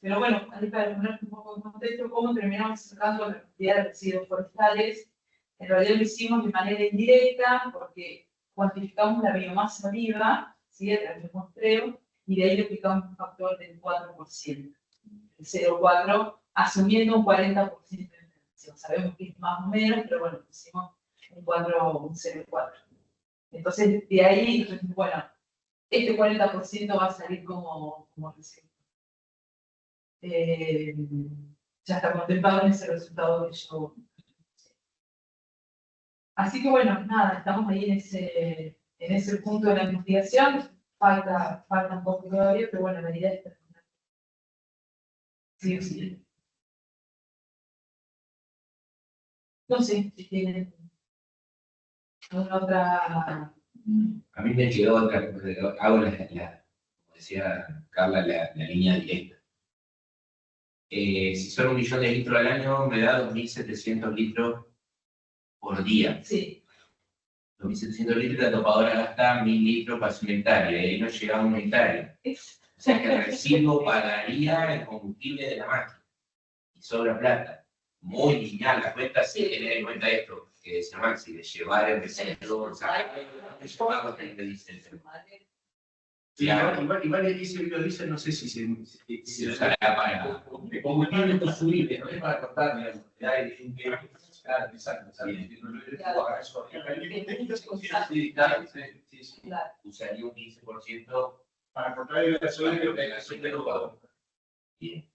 Pero bueno, ahí para poner un poco en contexto, cómo terminamos sacando la cantidad de residuos forestales. En realidad lo hicimos de manera indirecta porque cuantificamos la biomasa viva, ¿sí? A través del muestreo, y de ahí le aplicamos un factor del 4%, el 0,4, asumiendo un 40% de intervención. Sabemos que es más o menos, pero bueno, pusimos un 0,4. Entonces, de ahí, bueno, este 40% va a salir como residuo. Ya está contemplado en ese resultado que yo... Así que bueno, nada, estamos ahí en ese punto de la investigación. Falta un poco todavía, pero bueno, la idea es terminar. Sí. No sé si tienen alguna otra... A mí me quedó otra, hago como decía Carla, la línea directa. Si son 1 millón de litros al año, me da 2.700 litros por día. Sí. 2.700 litros, la topadora gasta 1.000 litros para hacer 1 hectárea, y ahí no llega a 1 hectárea. O sea que el residuo pagaría el combustible de la máquina. Y sobra plata. Muy lineal la cuenta, si tener en cuenta esto, que decía Maxi, de llevar el residuo, Igual ese biodiesel no sé si se usará para... El combustible consumible, no es para cortar, digamos. Claro, exacto. Usaría un 15% para cortar el gasoil de gasoil. Bien.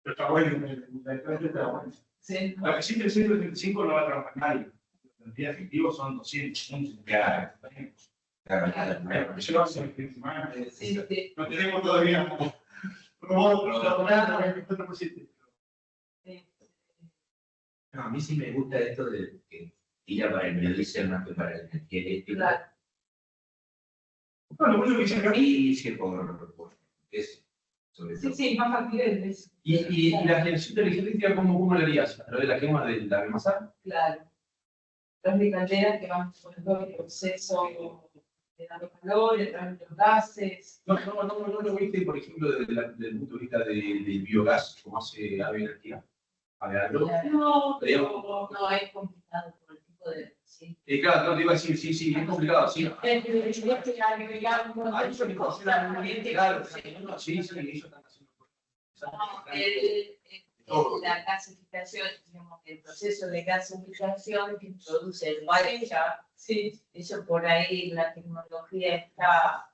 Pero está bueno, la diferencia está buena. Sí. La que siempre 135 no va a trabajar nadie. Los días efectivos son 211. Claro. No tenemos todavía. No, a mí sí me gusta esto de que tira para el biodiesel más que para el energía eléctrica. Bueno, lo que dice acá. Y por eso. Sí, más factible. ¿Y la generación de energía eléctrica cómo la harías? ¿A través de la quema de la biomasa? Claro. Las de calderas que van por todo el proceso de dando calor, a través de los gases. No lo viste, por ejemplo, desde el punto de vista del biogás, como hace Ave Energía. No, es complicado por el tipo de... Sí. Claro, no te iba a decir, sí, es complicado, sí. Sí, ellos están haciendo la gasificación, digamos, el proceso de gasificación que produce el guarecha, sí, eso por ahí la tecnología está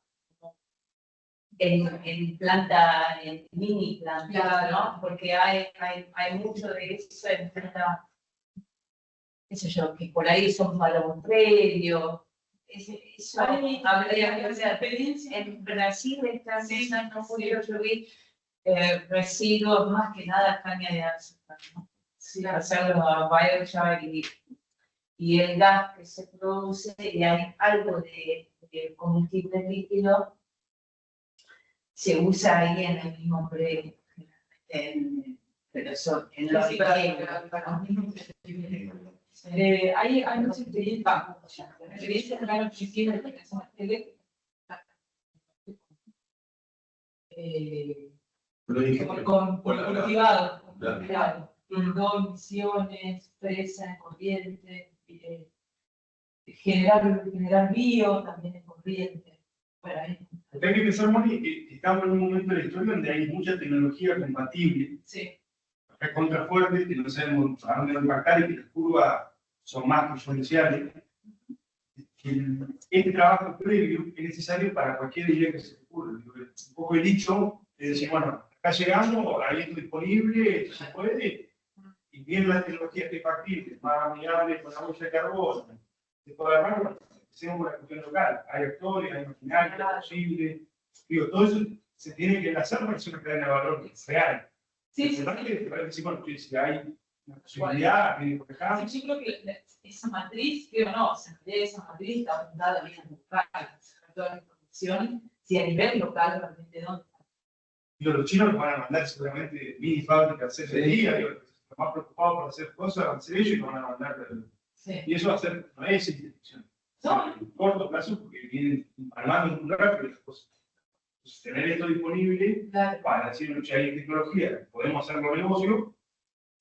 en planta, en mini plantas, Claro. ¿no? Porque hay mucho de eso en planta, qué sé yo, que por ahí son valores previos. Eso Hay habría que hacer. experiencia. En Brasil están Sí, usando sí. mucho, yo vi residuos, más que nada caña de azúcar, ¿no? Sí, Hacerlo a biochar y el gas que se produce, y hay algo de combustible líquido, se usa ahí en el mismo predio, pero eso en los Sí, hay mucha experiencia acá en Argentina en la zona eléctrica. Con cultivados, claro, perdón, emisiones, presa, corriente, generar bio también en corriente. Bueno, ahí. Porque hay que pensar, Moni, que estamos en un momento de la historia donde hay mucha tecnología compatible, Sí, es contrafuerte, que no sabemos a dónde va a impactar y que las curvas son más exponenciales. Este trabajo previo es necesario para cualquier idea que se te ocurra. Un poco el dicho es decir, bueno, acá llegamos, hay esto disponible, esto se puede, y viene la tecnología que es factible, más amigable con la huella de carbono. Después de la hacemos una cuestión local. Hay actores, hay maquinaria, es posible. Digo, todo eso se tiene que hacer para que sea una cadena de valor real. sí, sí. Bueno, si hay una posibilidad, viene por acá. Sí, yo creo que esa matriz, creo no, esa matriz está orientada bien a buscar toda la información, si a nivel local realmente dónde está. Digo, los chinos nos van a mandar seguramente mini fábricas CFDI, digo, los más preocupados por hacer cosas van a ser ellos y nos van a mandar. Sí. Y eso va a ser, no es intención. No. En corto plazo, porque vienen armando un rápido las cosas. Entonces, tener esto disponible Claro. para decir, que hay tecnología, podemos hacerlo negocio,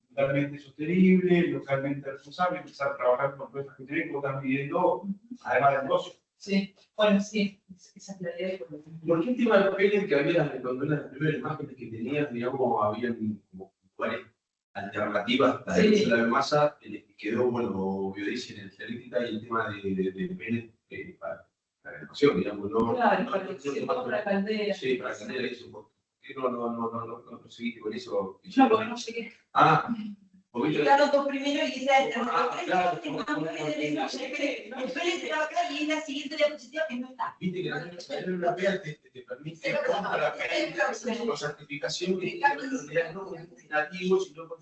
totalmente sostenible, localmente responsable, empezar a trabajar con todas estas cuestiones que vos estás pidiendo, además del negocio. Sí, bueno, sí, esa es la idea. ¿Por qué tema de papeles que había, cuando en las primeras imágenes que tenías, digamos, habían como lugares alternativas a Sí. la biomasa, quedó, bueno, biodiesel, energía eléctrica y el tema de papeles para la renovación, digamos, ¿no? Claro, para que se ponga la caldera. Sí, para la caldera, eso. ¿Por qué no seguiste con eso? Yo porque no llegué. Ah, porque yo... Llegaron dos primero y esa es claro, después se va acá y es la siguiente diapositiva que no está. Viste que la Unión Europea te permite comprar con certificación que en realidad no con nativos, sino con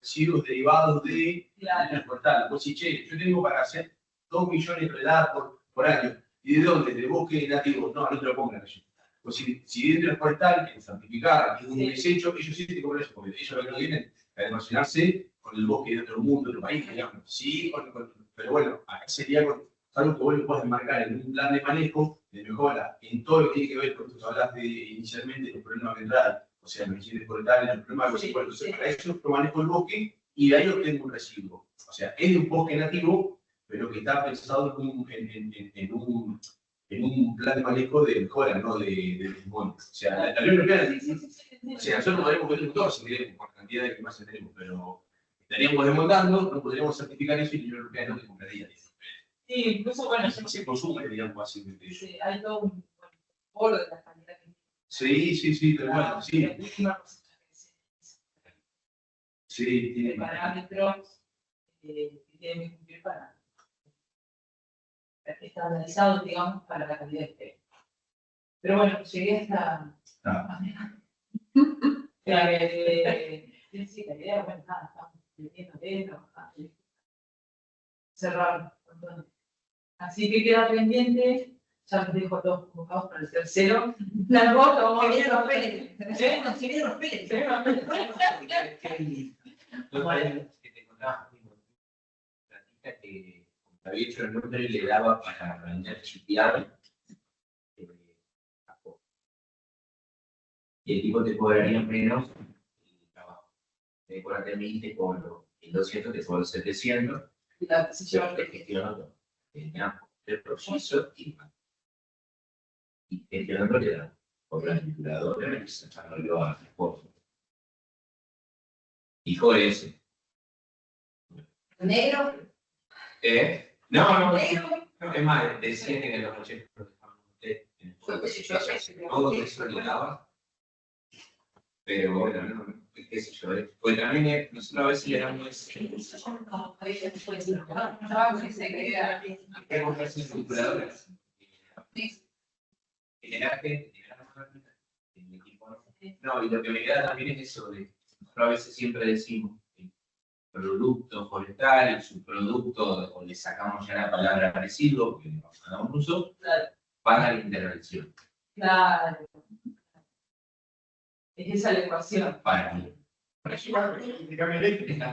residuos derivados de el portal. Pues si, che, yo tengo para hacer 2 millones de toneladas por año. ¿Y de dónde? De bosque nativo. No, no te lo pongan ellos. Pues si dentro del portal, en certificar, que es un desecho, ellos sí te cobran eso, porque ellos lo que no vienen a almacenarse con el bosque de otro mundo, de otro país, digamos. Sí, pero bueno, acá sería con algo que vos lo puedes marcar en un plan de manejo, de mejora, en todo lo que tiene que ver con lo que hablaste inicialmente, los problemas ambientales, o sea, emisiones portales, los problemas de bueno, entonces para eso yo manejo el bosque y de ahí obtengo un residuo. O sea, es de un bosque nativo, pero que está pensado en un plan de manejo de mejora, no de montes. O sea, la Unión Europea, o sea, nosotros podríamos ver un motor si queremos, por cantidad de que más tenemos, pero estaríamos desmontando, no podríamos certificar eso y la Unión Europea no te compraría. Sí, incluso, bueno, Se consume, digamos, básicamente. sí, hay todo un bolo de la calidad que Sí, pero bueno, sí. La última cosecha que Sí, de tiene parámetros que tienen que cumplir para estandarizados, digamos, para la calidad de este. Pero bueno, llegué hasta. Sí, la idea, bueno, nada, estamos metiendo, cerrar. Así que queda pendiente, ya los dejo todos convocados para el tercero. La voto, Que vienen los Pérez. Que vienen los Pérez. Que te contaba platita que había hecho el nombre le daba para vender su piano. Y el tipo te cobraría menos el trabajo. Te cobraría 1000, te cobro el 200, te cobro 700. La decisión Te gestiono el proceso y gestionando le dan por la calculadora y se desarrolló a esposo. Hijo ese. Negro. No, Negro. es más, decía que en los 80 todo eso le daba. Pero bueno, no, qué sé yo, porque también nosotros a veces le damos estructuradoras. Generar gente, el equipo. No, y lo que me da también es eso de, nosotros a veces siempre decimos que producto forestal, subproducto, o le sacamos ya la palabra residuo, porque no damos uso, para la intervención. Claro. Es esa la ecuación. Para mí. De cambio eléctrico.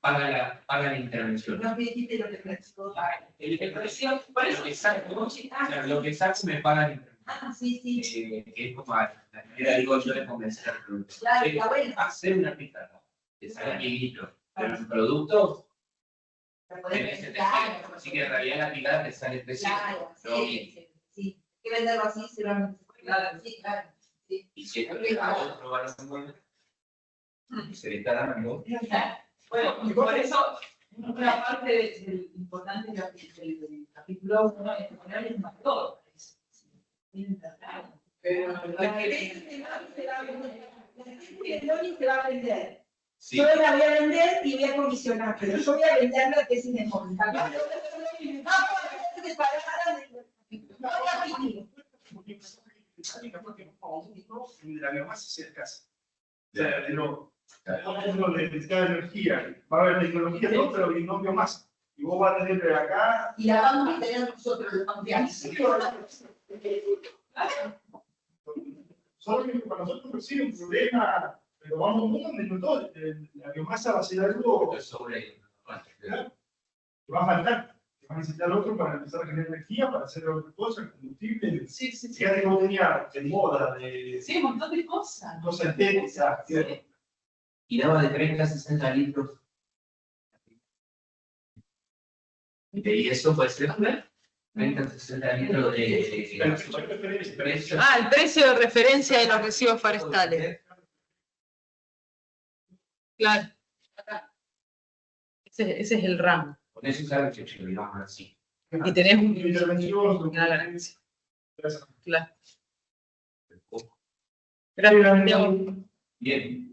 Paga la intervención. No me dijiste lo que practicó. Por eso Lo que saco me paga la intervención. Ah, sí, sí. Que es como la manera, digo yo, de convencer al producto. Claro, está bueno. Hacer una pista, que sale amiguito, pero el producto tenés 700, así que en realidad la picada te sale 300. Claro, ¿no? sí. Hay que venderlo así, se lo han... Claro, sí, claro. Sí. Y si esto le da otro valor, se le está dando. Bueno, por eso, una parte del importante del capítulo 1 es poner el factor. Pero la gente se va a vender. La gente de Loli se va a vender. Sí. Yo la voy a vender y voy a comisionar, pero yo voy a vender la tesis de móvil. La biomasa se escasa. O sea, de lo de necesitar energía, va a haber tecnología, todo, pero no biomasa. Y vos vas a tener de acá. Y la vamos a tener nosotros, los confiantes. Solo que para nosotros no sigue un problema, pero vamos un montón todo. La biomasa va a ser algo Sobre. que va a faltar. Que va a necesitar otro para empezar a generar energía, para hacer otras cosas, combustible. Sí, sí, sí. Fíjate cómo tenía de moda, de Sí, un montón de cosas. cosas estéticas. Y daba de 30 a 60 litros. Y eso puede ser 30 a 60 litros de precio. Ah, el precio de referencia de los residuos forestales. Claro. Ese es el rango. Con eso sabes que lo digamos así. Y tenés un Intervención, una ganancia. Gracias. Claro. Gracias, Santiago. Bien.